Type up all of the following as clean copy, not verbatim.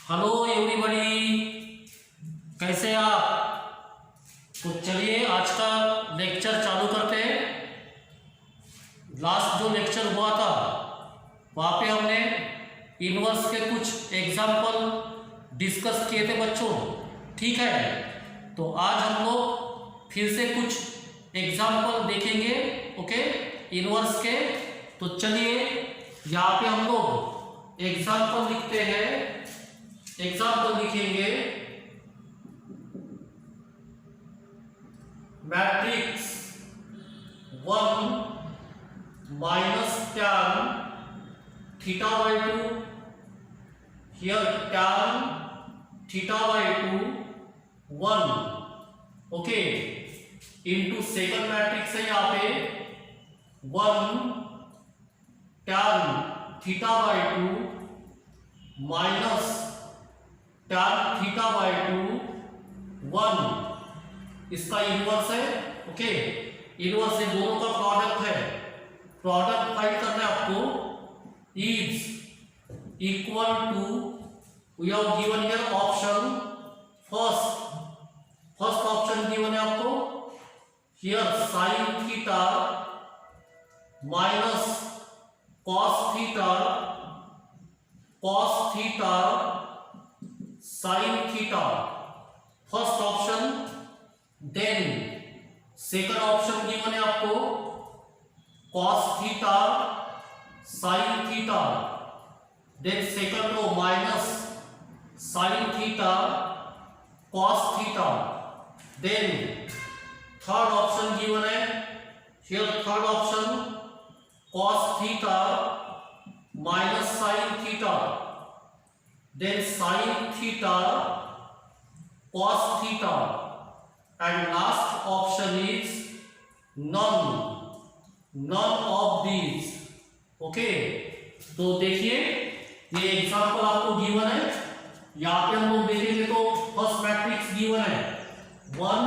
Hello everybody, कैसे आप? तो चलिए आज का लेक्चर चालू करते हैं। लास्ट जो लेक्चर हुआ था वहाँ पे हमने इनवर्स के कुछ एग्जाम्पल डिस्कस किए थे बच्चों, ठीक है। तो आज हम लोग फिर से कुछ एग्जाम्पल देखेंगे, ओके, इनवर्स के। तो चलिए यहाँ पे हम लोग एग्जाम्पल लिखते हैं। एग्जाम्पल लिखेंगे matrix 1 minus tan theta by 2, here tan theta by 2 1, okay, into second matrix है यहाँ पे 1 tan theta by 2 minus tan theta by 2 1, इसका इनवर्स है, ओके। इनवर्स से दोनों का प्रोडक्ट है, प्रोडक्ट फाइंड करना है आपको। Is equal to, we have given here option first option given है आपको here sin theta minus cos theta sin theta, first option. Then second option given है आपको cos theta sin theta, then second row minus sin theta cos theta, then third option given है here third option cos theta minus sin theta, then sin theta cos theta, and last option is none of these, okay. तो देखिए ये example आपको given है, यहाँ पे हम लोग देखेंगे तो फर्स्ट मैट्रिक्स गिवन है 1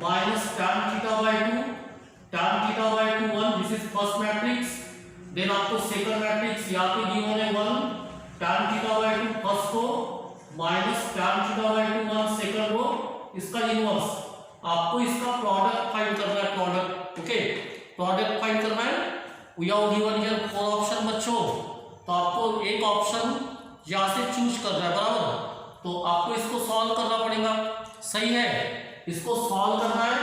minus tan theta by 2, tan theta by 2 1, this is first matrix. Then आपको सेकंड मैट्रिक्स यहाँ पे गिवन है 1 tan theta by 2 first row minus tan theta by 2 1 second row, इसका इनवर्स। आपको इसका प्रोडक्ट फाइंड करना है, प्रोडक्ट, ओके, प्रोडक्ट फाइंड करना है। We have given here 4 option बच्चों, तो आपको एक ऑप्शन यहाँ से चूज करना है, बराबर। तो आपको इसको सॉल्व करना पड़ेगा, सही है। इसको सॉल्व करना है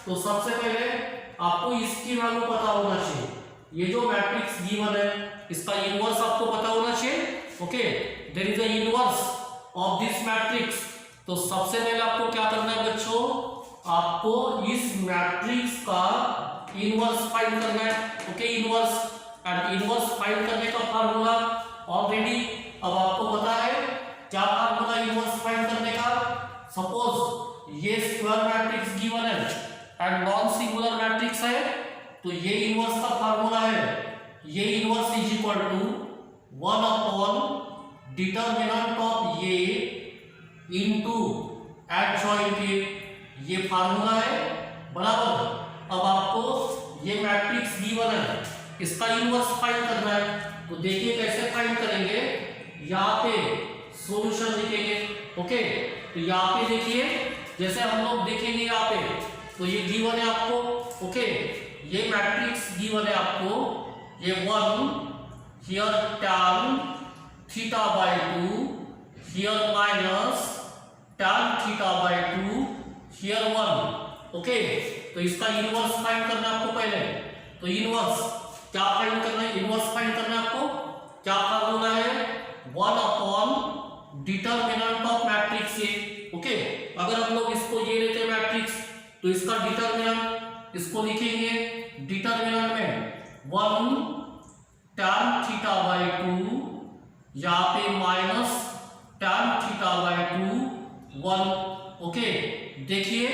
तो सबसे पहले आपको इसकी वैल्यू पता होना चाहिए। ये जो मैट्रिक्स गिवन है इसका इनवर्स आपको पता होना चाहिए, okay. There is a inverse of this matrix. तो सबसे पहले आपको क्या करना है बच्चों, आपको इस मैट्रिक्स का इनवर्स फाइंड करना है, okay, inverse. And inverse find करने का फार्मूला ऑलरेडी अब आपको पता है। क्या फार्मूला इनवर्स फाइंड करने का? सपोज ये स्क्वायर मैट्रिक्स गिवन है एंड नॉन सिंगुलर मैट्रिक्स है, तो ये इनवर्स का फार्मूला है, ये inverse is equal to 1 upon determinant of ये इनटू एडजॉइंट ये फार्मूला है, बराबर। अब आपको ये मैट्रिक्स गिवन है, इसका इनवर्स फाइंड करना है। तो देखिए कैसे फाइंड करेंगे, यहाँ पे सॉल्यूशन लिखेंगे, ओके। तो यहाँ पे देखिए जैसे हम लोग देखेंगे यहाँ पे, तो ये गिवन है आपको, ओके, ये मैट्रिक्स गिवन है आपको, ये 1 here tan theta by 2, here minus tan theta by 2, here 1, okay. तो इसका इनवर्स फाइंड करना है आपको पहले। तो इनवर्स क्या फाइंड करना है, इनवर्स फाइंड करना है आपको। क्या फार्मूला है, 1 upon determinant of matrix A, okay. अगर हम लोग इसको ये लेते हैं मैट्रिक्स, तो इसका डिटर्मिनेंट इसको लिखेंगे डिटर्मिनेंट में 1 tan थीटा बाई 2, यहाँ पे minus tan theta by 2 1, okay. देखिए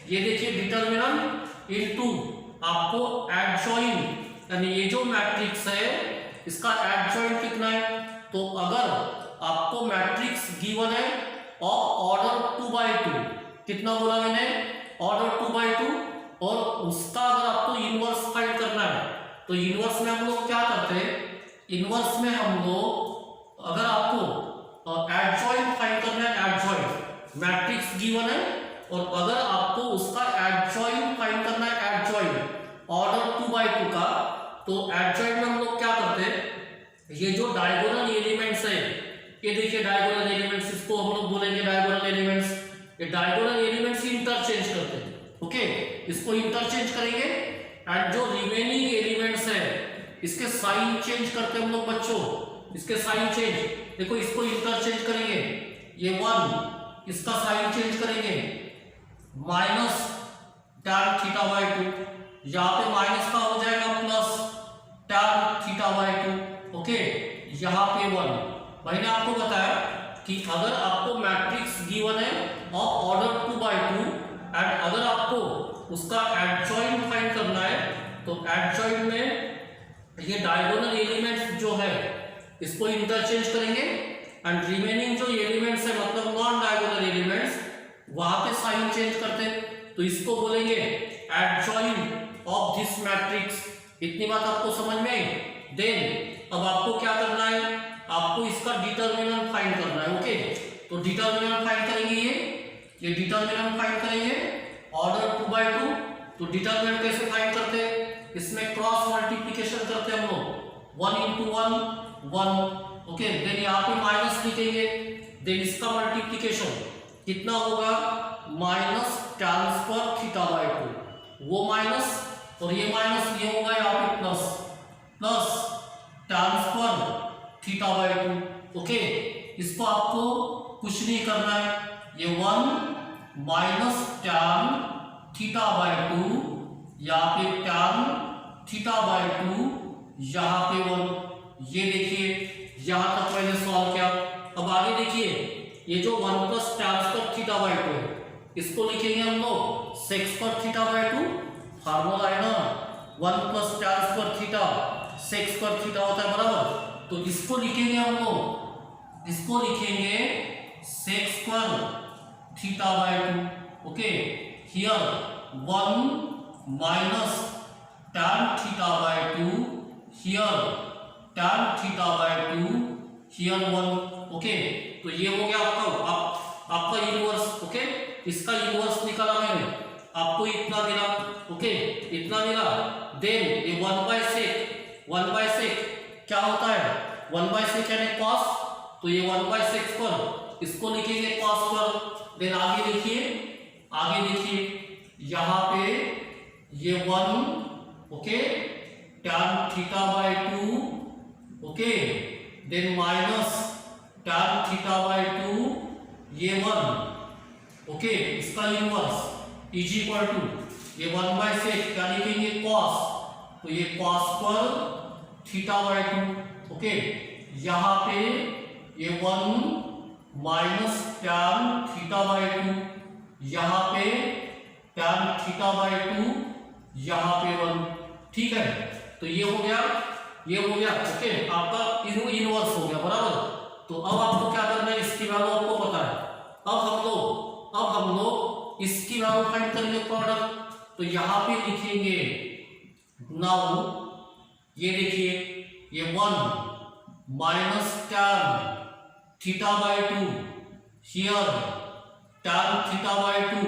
ये देखिए डिटर्मिनेंट इनटू आपको एडजॉइंट, यानी ये जो मैट्रिक्स है इसका एडजॉइंट कितना है। तो अगर आपको मैट्रिक्स गिवन है ऑफ ऑर्डर 2 बाई 2, कितना बोला मैंने, ऑर्डर 2 बाई 2, और उसका अगर आपको इनवर्स फाइंड करना है तो इनवर्स में हम लोग क्या करते हैं, इनवर्स में हम लोग अगर आपको एडजॉइंट और अगर आपको उसका एडजॉइंट फाइंड करना है, एडजॉइंट ऑर्डर 2/2 का, तो एडजॉइंट में हम लोग क्या करते हैं, ये जो डायगोनल एलिमेंट्स है, ये देखिए डायगोनल एलिमेंट्स, इसको हम लोग बोलेंगे डायगोनल एलिमेंट्स। ये डायगोनल एलिमेंट्स इंटरचेंज करते हैं, ओके, इसको इंटरचेंज करेंगे एंड जो रिमेनिंग एलिमेंट्स है इसके साइन चेंज करते हैं हम लोग बच्चों, इसके साइन चेंज, देखो इसको इंटरचेंज करेंगे, ये 1 इसका साइन चेंज करेंगे माइनस tan θ/2, यहाँ पे माइनस का हो जाएगा प्लस tan θ/2, ओके, यहाँ पे 1। मैंने आपको बताया कि अगर आपको मैट्रिक्स गिवन है ऑफ ऑर्डर 2/2 एंड अगर आपको उसका एडजॉइंट फाइंड करना है, तो एडजॉइंट में ये डायगोनल एलिमेंट्स जो है इसको इंटरचेंज करेंगे एंड रिमेनिंग जो एलिमेंट्स है मतलब नॉन डायगोनल एलिमेंट्स, वहां पे साइन चेंज करते, तो इसको बोलेंगे एडजॉइंट ऑफ दिस मैट्रिक्स। इतनी बात आपको समझ में आई? देन अब आपको क्या करना है, आपको इसका डिटर्मिनेंट फाइंड करना है, ओके, तो डिटर्मिनेंट फाइंड करेंगे, ये डिटर्मिनेंट फाइंड करेंगे ऑर्डर 2/2, तो डिटर्मिनेंट कैसे फाइंड करते हैं, इसमें क्रॉस मल्टीप्लिकेशन करते हैं हम लोग, 1 × 1 1, ओके, देन यहाँ पे माइनस लिखेंगे, देन इसका मल्टीप्लिकेशन कितना होगा माइनस ट्रांसफर θ/2, वो माइनस और ये माइनस, ये होगा यहाँ पे प्लस प्लस ट्रांसफर θ/2, ओके, इसको आपको कुछ नहीं करना है, ये 1 माइनस tan θ/2, यहाँ पे tan θ/2, यहाँ पे 1, ये देखिए यहाँ तक मैंने सॉल्व किया। अब आगे देखिए ये जो 1 प्लस ट्रांसफर θ/2 है, इसको लिखेंगे हम लोग सेक्स पर θ/2, फार्मूला है ना 1 प्लस ट्रांसफर θ सेक्स पर θ होता है, बराबर, तो इसको लिखेंगे हम लोग, इसको लिखेंगे सेक्स पर θ/2, okay, here 1 minus tan θ/2, here tan θ/2, here 1, okay, तो ये हो गया आपका इनवर्स, ओके, इसका इनवर्स निकाला मैंने, आपको इतना मिला, ओके, इतना मिला, देन ये 1/sec क्या होता है, 1/sec यानी cos, तो ये 1/sec पर इसको लिखेंगे cos पर, देन आगे देखिए यहाँ पे ये 1, okay, tan θ/2, okay, then minus tan θ/2, ये 1, ओके, इसका इनवर्स इज इक्वल टू ये 1/sec क्या लिखेंगे cos, तो ये cos पर θ/2, ओके, यहाँ पे ये 1 माइनस tan θ/2, यहाँ पे tan θ/2, यहाँ पे 1, ठीक है, तो ये हो गया, ओके, आपका इनवर्स हो गया, बराबर। तो अब आपको क्या करना है, इसकी वैल्यू आपको पता है, अब हम लोग इसकी वैल्यू फाइंड करेंगे प्रोडक्ट, तो यहाँ पे लिखेंगे नाउ, ये देखिए ये 1 minus tan θ/2, here tan θ/2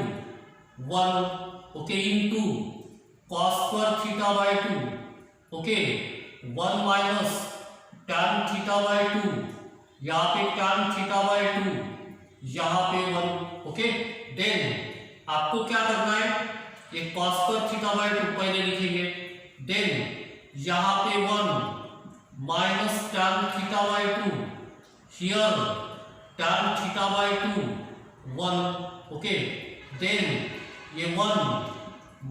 1, okay, into cos पर θ/2, ओके, 1 माइनस tan θ/2, यहाँ पे tan θ/2, यहाँ पे 1, ओके, देन आपको क्या करना है, ये cos पर θ/2 पहले लिखेंगे, देन यहाँ पे 1 minus tan θ/2, here tan θ/2 1, okay, then ये 1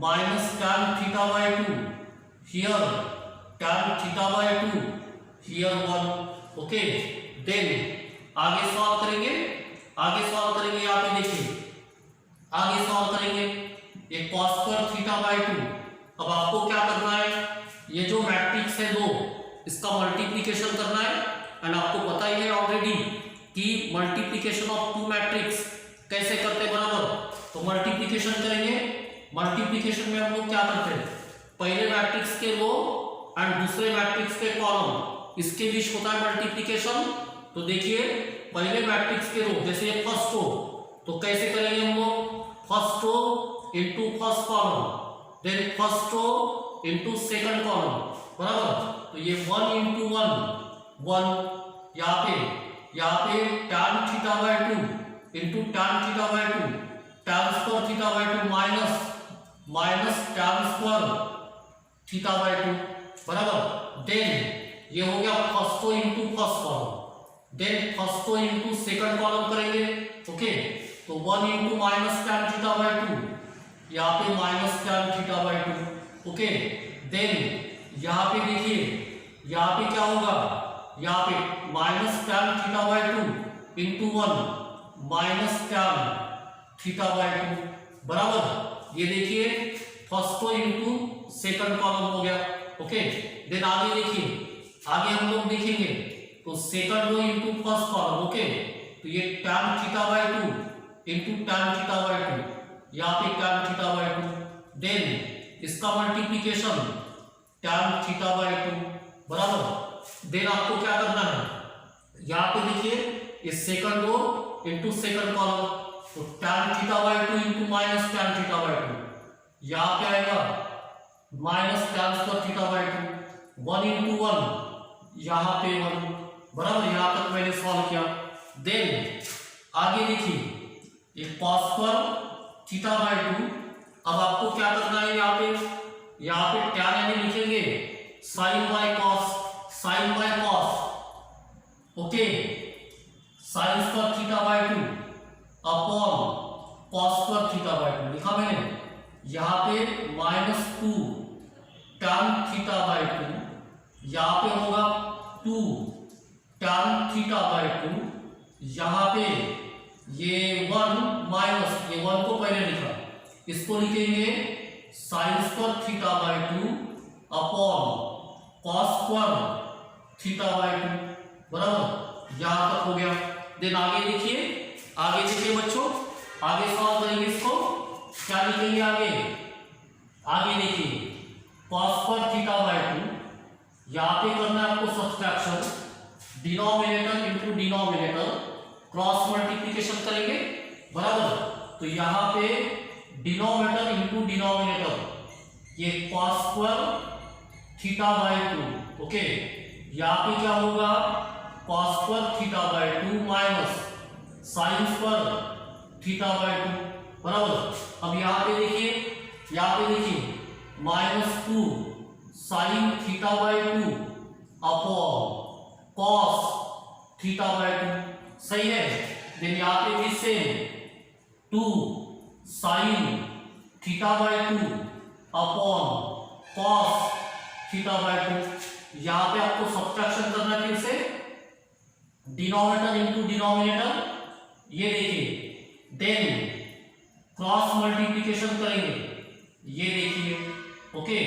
minus tan θ/2, here tan θ/2, here 1, okay, then आगे सॉल्व करेंगे, यहाँ पे देखिए आगे सॉल्व करेंगे, ये cos पर θ/2, अब आपको क्या करना है, ये जो मैट्रिक्स है दो, इसका मल्टीप्लिकेशन करना है, एंड आपको पता ही है ऑलरेडी कि मल्टीप्लिकेशन ऑफ टू मैट्रिक्स कैसे करते हैं, बराबर, तो मल्टीप्लिकेशन करेंगे, मल्टीप्लिकेशन में हम लोग क्या करते हैं, पहले मैट्रिक्स के रो एंड दूसरे मैट्रिक्स के कॉलम, इसके बीच होता है मल्टीप्लिकेशन। तो देखिए पहले मैट्रिक्स के रो, जैसे फर्स्ट रो, तो कैसे करेंगे हम लोग, first row into first column, then first row into second column, बराबर। तो ये 1 इंटू 1 यहाँ पे tan theta by 2 into tan theta by 2, tan square theta by 2 minus tan square theta by 2, बराबर। देन ये हो गया first row into first column, then first row into second column करेंगे, ओके। तो 1 into minus tan theta by 2, यहाँ पे minus tan theta by 2, okay. Then यहाँ पे देखिए, यहाँ पे क्या होगा, यहाँ पे minus tan theta by 2 into 1 minus tan theta by 2, बराबर। ये देखिए first row into second column हो गया, ओके। देन आगे देखिए, आगे हम लोग देखेंगे तो second row into first column, okay. तो ये tan theta by 2 into tan theta by 2, यहाँ पे tan थीटा बाय 2, देन इसका मल्टीप्लीकेशन tan थीटा बाय 2, बराबर। देन आपको क्या करना है, यहाँ पे देखिए इस second row into second column, तो tan theta by 2 into minus tan theta by 2, यहाँ पे आएगा minus tan square theta by 2, 1 into 1 यहाँ पे 1, बराबर। यहाँ तक मैंने सॉल्व किया। देन आगे देखिए ये cos स्क्वायर थीटा बाय 2, अब आपको क्या करना है, यहाँ पे tan यानी लिखेंगे sin by cos, okay. sin square theta by 2 upon cos square theta by 2 लिखा मैंने। यहाँ पे माइनस 2 tan थीटा बाय 2, यहाँ पे होगा 2 tan थीटा बाय 2, यहाँ पे ये 1 माइनस, ये 1 को पहले लिखा, इसको लिखेंगे sin square theta by 2 upon cos square theta by 2, बराबर। यहाँ तक हो गया। देन आगे देखिए बच्चों, आगे सॉल्व करेंगे इसको, क्या लिखेंगे आगे देखिए cos स्क्वायर थीटा बाय 2, यहाँ पे करना है आपको subtraction, denominator into denominator, cross multiplication करेंगे, बराबर। तो यहाँ पे डिनोमिनेटर इंटू डिनोमिनेटर, ये cos square theta by 2, okay. यहाँ पे क्या होगा, cos square theta by 2 minus sin square theta by 2, बराबर। अब यहाँ पे देखिए minus 2 sin theta by 2 upon cos theta by 2, सही है। देन यहाँ पे भी same 2 sin theta by 2 upon cos theta by 2, यहाँ पे आपको सब्ट्रैक्शन करना है फिर से, डिनोमिनेटर इंटू डिनोमिनेटर, ये देखिए। देन क्रॉस मल्टीप्लिकेशन करेंगे, ये देखिए, ओके।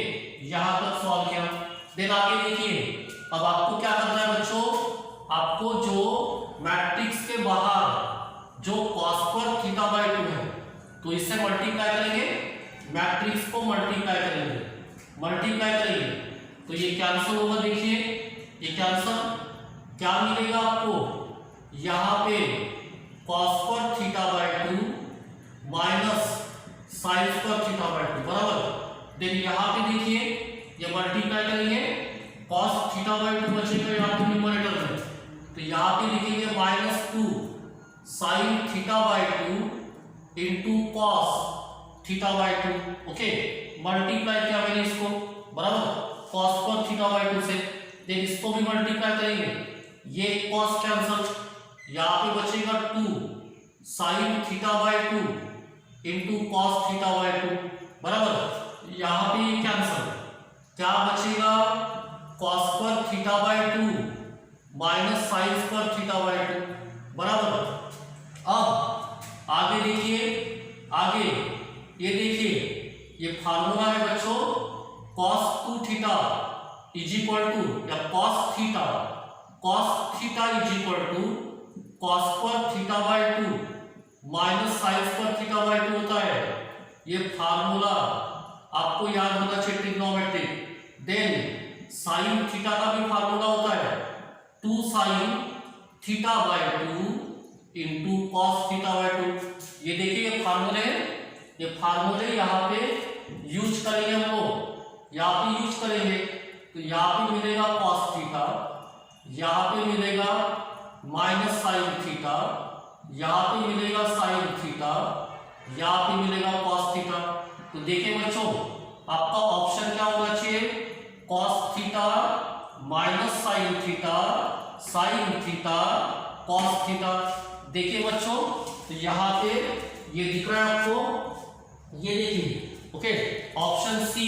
यहाँ तक सॉल्व किया। देन आगे देखिए, अब आपको क्या करना है बच्चों, आपको जो मैट्रिक्स के बाहर जो cos स्क्वायर थीटा बाय 2 है, तो इससे मल्टीप्लाई करेंगे, मैट्रिक्स को मल्टीप्लाई करेंगे, तो ये कैंसिल होगा। देखिए ये कैंसिल, क्या मिलेगा आपको, यहाँ पे cos square theta by 2 minus sin square theta by 2, बराबर। देन यहाँ पे देखिए ये मल्टीप्लाई करेंगे, cos थीटा बाय 2 बचेगा यहाँ पे न्यूमरेटर में, तो यहाँ पे लिखेंगे minus 2 sin theta by 2 into cos theta by 2, okay. Multiply किया मैंने इसको, बराबर, cos स्क्वायर थीटा बाय 2 से। देन इसको भी मल्टीप्लाई करेंगे, ये cos कैंसिल, यहाँ पे बचेगा 2 sin theta by 2 into cos theta by 2, बराबर। यहाँ पे कैंसिल, क्या बचेगा, cos square theta by 2 minus sin square theta by 2, बराबर। अब आगे देखिए, ये देखिए ये फार्मूला है बच्चों, cos 2 theta is equal to, या cos theta is equal to cos square theta by 2 minus sin square theta by 2 होता है। ये फार्मूला आपको याद होना चाहिए, ट्रिग्नोमेट्रिक। देन sin थीटा का भी फार्मूला होता है 2 sin theta by 2 into cos theta by 2। ये देखिए ये फार्मूले ये फार्मूले यहाँ पे यूज करेंगे हम लोग, यहाँ पे यूज करेंगे। तो यहाँ पे मिलेगा cos थीटा, यहाँ पे मिलेगा माइनस साइन थीटा, यहाँ पे मिलेगा साइन थीटा, यहाँ पे मिलेगा cos थीटा। तो देखिए बच्चों, आपका ऑप्शन क्या होना चाहिए, cos theta minus sine theta, sine theta, cos theta. देखिए बच्चों, तो यहाँ पे ये दिख रहा है आपको, ये देखिए। Okay, option C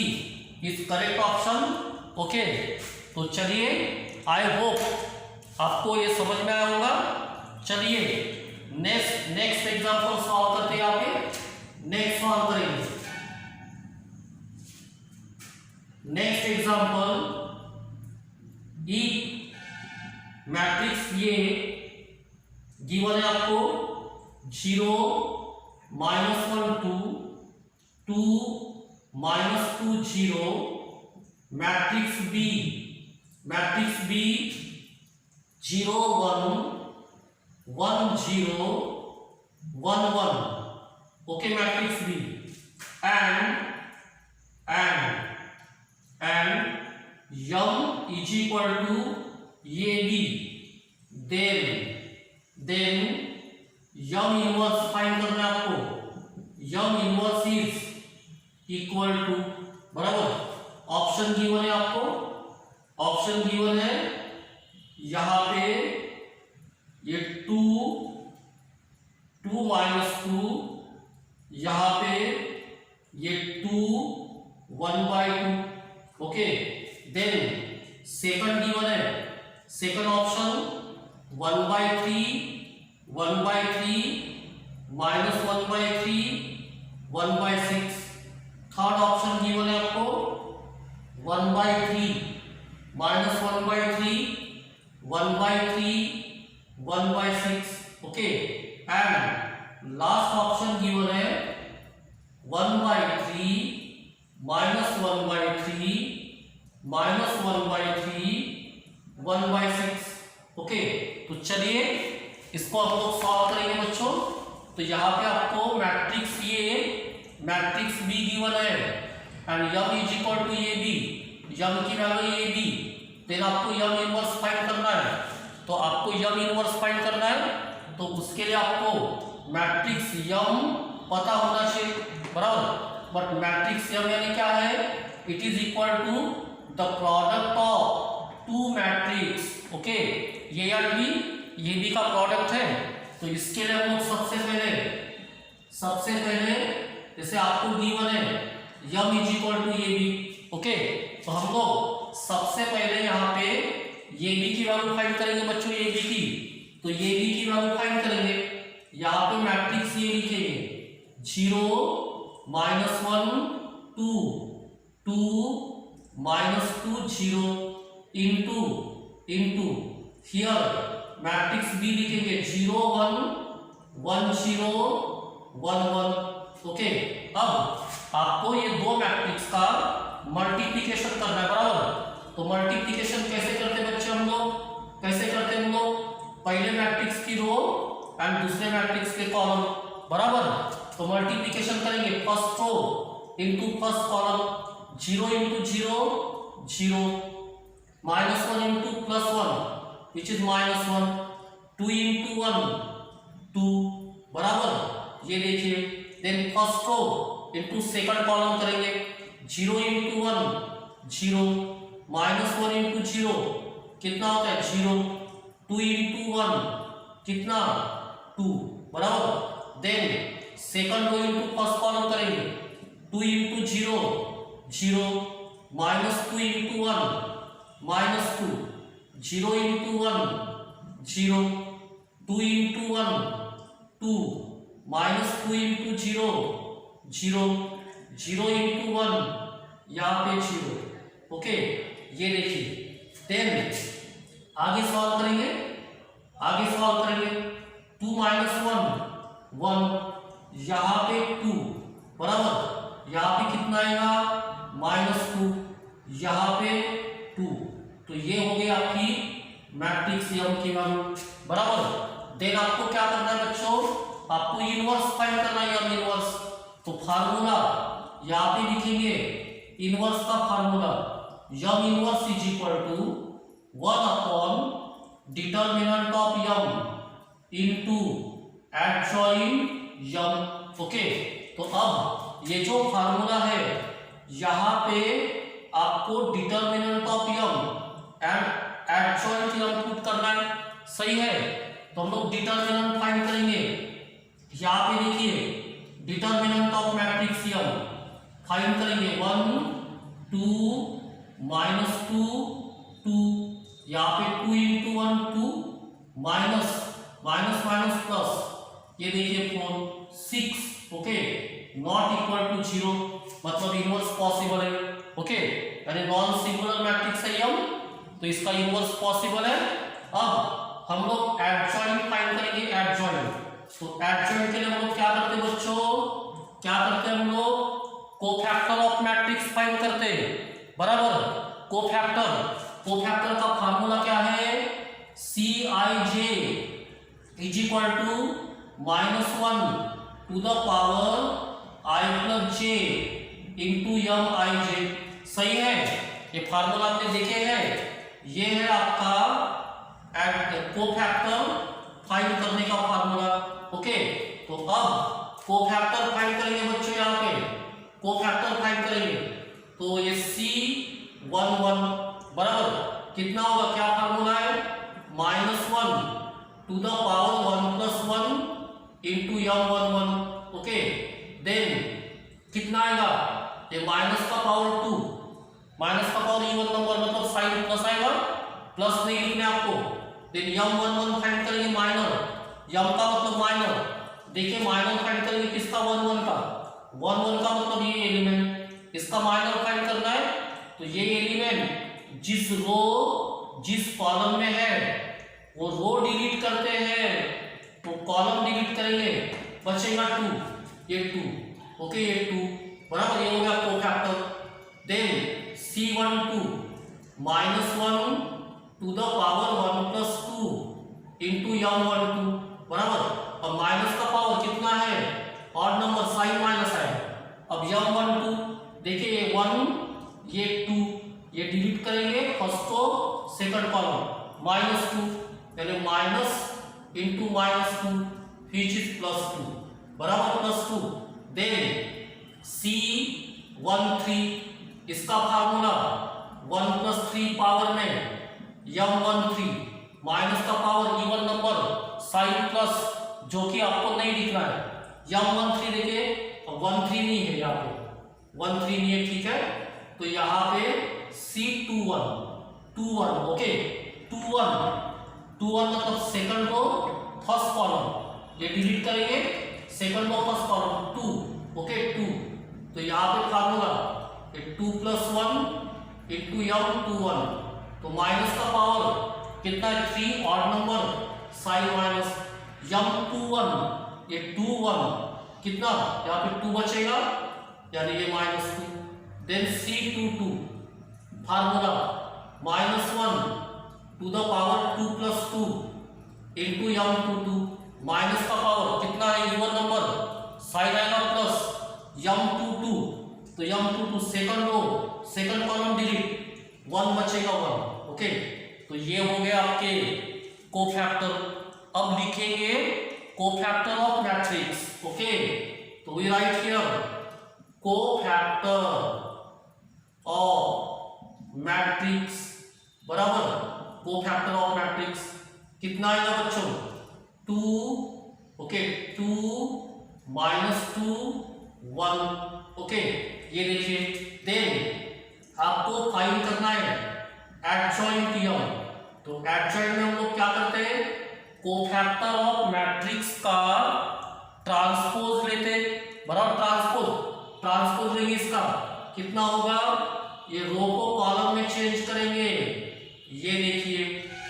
is correct option. Okay, तो चलिए, आई होप आपको ये समझ में आया होगा। चलिए नेक्स्ट एग्जांपल सॉल्व करते हैं। यहाँ पे नेक्स्ट सॉल्व करेंगे। नेक्स्ट एग्जांपल, ई मैट्रिक्स ये गिवन है आपको 0 -1 2 2 -2 0, matrix B 0 1 1 0 1 1। Okay, matrix B and m is equal to AB, then m inverse find करना है आपको। m inverse is equal to, बराबर, ऑप्शन गिवन है आपको, ऑप्शन गिवन है यहाँ पे ये 2 -2, यहाँ पे ये 2 1/2। ओके, देन सेकंड गिवन है, second option 1/3 1/3 -1/3 1/6। Third option given है आपको 1/3 -1/3 1/3 1/6। Okay, and last option given है 1/3 -1/3 -1/3 1/6। ओके, तो चलिए इसको हम लोग सॉल्व करेंगे बच्चों। तो यहाँ पे आपको matrix A matrix B given है and m is equal to A B, m की वैल्यू ए बी, देन आपको m इनवर्स फाइंड करना है। तो आपको m इनवर्स फाइंड करना है, तो उसके लिए आपको मैट्रिक्स m पता होना चाहिए, बराबर। बट मैट्रिक्स m यानी क्या है, it is equal to the product of two matrix. Okay, ये और ये बी का प्रोडक्ट है। तो इसके लिए हम लोग सबसे पहले जैसे आपको गिवन है m is equal to A B. Okay, तो हम लोग सबसे पहले यहाँ पे ए बी की वैल्यू फाइंड करेंगे बच्चों, ए बी की। तो ए बी की वैल्यू फाइंड करेंगे, यहाँ पे मैट्रिक्स ये लिखेंगे 0 -1 2 2 -2 0 इंटू हियर मैट्रिक्स बी लिखेंगे 0 1 1 0 1 1। ओके, अब आपको ये दो मैट्रिक्स का मल्टीप्लिकेशन करना है, बराबर। तो मल्टीप्लिकेशन कैसे करते हैं बच्चे हम लोग, कैसे करते हैं हम लोग, पहले मैट्रिक्स की रो एंड दूसरे मैट्रिक्स के कॉलम, बराबर। तो मल्टीप्लिकेशन करेंगे first row into first column, 0 × 0 0, -1 into +1 which is -1, 2 × 1 2, बराबर। ये देखिए, then first row into second column करेंगे, 0 × 1 0, -1 × 0 कितना होता है 0, 2 × 1 कितना 2, बराबर। Then second row into first column करेंगे, 2 × 0 0, -2 × 1 -2, 0 × 1 0, 2 × 1 2, -2 × 0 0, 0 × 1 यहाँ पे 0। ओके, ये देखिए, देन आगे सॉल्व करेंगे, 2 - 1 1, यहाँ पे 2, बराबर। यहाँ पे कितना आएगा -2, यहाँ पे 2। तो ये हो गई आपकी मैट्रिक्स m की वैल्यू, बराबर। देन आपको क्या करना है बच्चों, आपको इनवर्स फाइंड करना है, m इनवर्स। तो फार्मूला यहाँ पे लिखेंगे इनवर्स का formula M inverse is equal to 1 upon determinant of M into adjoint M. Okay, तो अब ये जो फार्मूला है यहाँ पे आपको determinant of M and adjoint M put करना है, सही है। तो हम लोग डिटर्मिनेंट फाइंड करेंगे। यहाँ पे देखिए determinant of matrix M find करेंगे 1 2 -2 2, यहाँ पे 2 × 1 2 माइनस माइनस माइनस प्लस, ये देखिए 4 6। ओके, नॉट इक्वल टू 0 मतलब इनवर्स पॉसिबल है। ओके, यानी नॉन सिंगुलर मैट्रिक्स है यम, तो इसका इनवर्स पॉसिबल है। अब हम लोग एडजॉइंट फाइंड करेंगे, एडजॉइंट। तो एडजॉइंट के लिए हम लोग क्या करते हैं बच्चों, क्या करते हैं हम लोग, कोफैक्टर ऑफ मैट्रिक्स फाइंड करते हैं, बराबर। कोफैक्टर का फार्मूला क्या है, Cij is equal to -1 to the power i + j into M I J. सही है, ये फार्मूला आपने देखे हैं, ये है आपका कोफैक्टर फाइंड करने का फार्मूला। ओके, तो अब कोफैक्टर फाइंड करेंगे बच्चों, यहाँ पे कोफैक्टर फाइंड करेंगे तो ये C11 बराबर कितना होगा, क्या फार्मूला है, -1 to the power 1 + 1 into m11। Okay, then कितना आएगा, ये माइनस का पावर 2, माइनस का पावर इवन नंबर मतलब साइन प्लस आएगा, प्लस नहीं लिखने आपको। देन m11 फाइंड करेंगे माइनर, यम का मतलब माइनर, देखिए माइनर फाइंड करेंगे किसका, 11 का, 11 का मतलब ये एलिमेंट, इसका माइनर फाइंड करना है। तो ये एलिमेंट जिस रो जिस कॉलम में है वो रो डिलीट करते हैं तो कॉलम डिलीट करेंगे, बचेगा 2, ये 2। ओके, ये 2 बराबर, ये हो गया cofactor. Then C12 -1 to the power 1 + 2 into m12 बराबर। अब माइनस का पावर कितना है, ऑड नंबर, साइन माइनस है। अब m12 देखिए ये 1 ये 2, ये डिलीट करेंगे फर्स्ट को सेकंड कॉलम, -2 यानी माइनस इंटू -2 विच इज +2 बराबर +2। देन C13 इसका फार्मूला 1 + 3 पावर में m13 माइनस का power even number sign plus, जो कि आपको नहीं दिख रहा है, m13 देखिए 13 नहीं है, यहाँ पे 13 नहीं है, ठीक है। तो यहाँ पे C21 ओके, 21 मतलब सेकंड रो फर्स्ट कॉलम, ये डिलीट करेंगे, second row first column 2, okay 2। तो यहाँ पे फार्मूला 2 + 1 इंटू m21, तो माइनस का पावर कितना है, 3, odd number, sign minus, m21 ये 21 कितना, यहाँ पे 2 बचेगा यानी ये -2। Then C22 formula -1 to the power 2 + 2 into m22, minus का पावर कितना है, इवन नंबर, साइन आएगा प्लस, m22 तो m22 second row second column delete, 1 बचेगा 1। ओके, तो ये हो गया आपके कोफैक्टर। अब लिखेंगे कोफैक्टर ऑफ मैट्रिक्स। ओके, तो we write here cofactor of matrix बराबर, कोफैक्टर ऑफ मैट्रिक्स कितना आएगा बच्चों, 2, ओके 2 -2 1। ओके, ये देखिए। देन आपको फाइंड करना है एडजॉइंट यम, तो एडजॉइंट में हम लोग क्या करते हैं, कोफैक्टर ऑफ मैट्रिक्स का ट्रांसपोज लेते, बराबर ट्रांसपोज लेंगे, इसका कितना होगा, ये रो को कॉलम में चेंज करेंगे, ये देखिए।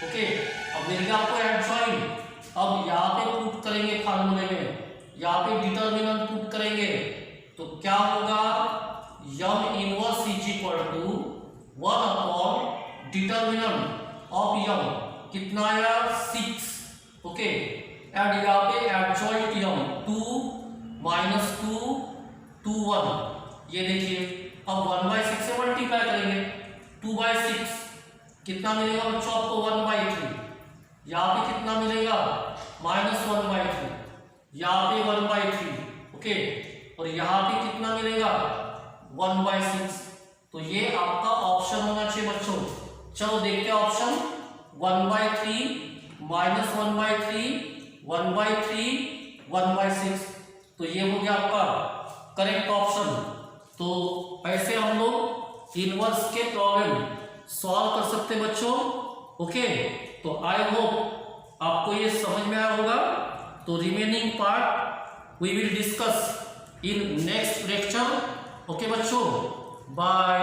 ओके, अब मिल गया आपको एडजॉइंट। अब यहाँ पे पुट करेंगे फार्मूले में, यहाँ पे डिटर्मिनेंट पुट करेंगे, तो क्या होगा, M inverse is equal to 1 upon determinant of M, कितना आया 6। ओके, एंड यहाँ पे एडजॉइंट यम 2 -2 2 1, ये देखिए अब 1/6 से मल्टीप्लाई करेंगे, 2/6 कितना मिलेगा बच्चों आपको 1/3, यहाँ पे कितना मिलेगा -1/3, यहाँ पे 1/3, ओके, और यहाँ पे कितना मिलेगा 1/6। तो ये आपका ऑप्शन होना चाहिए बच्चों। चलो देखते हैं ऑप्शन 1/3 -1/3 1/3 1/6, तो ये हो गया आपका करेक्ट ऑप्शन। तो ऐसे हम लोग इनवर्स के प्रॉब्लम सॉल्व कर सकते हैं बच्चों, ओके। तो आई होप आपको ये समझ में आया होगा। तो remaining part we will discuss in next lecture, okay बच्चों, बाय।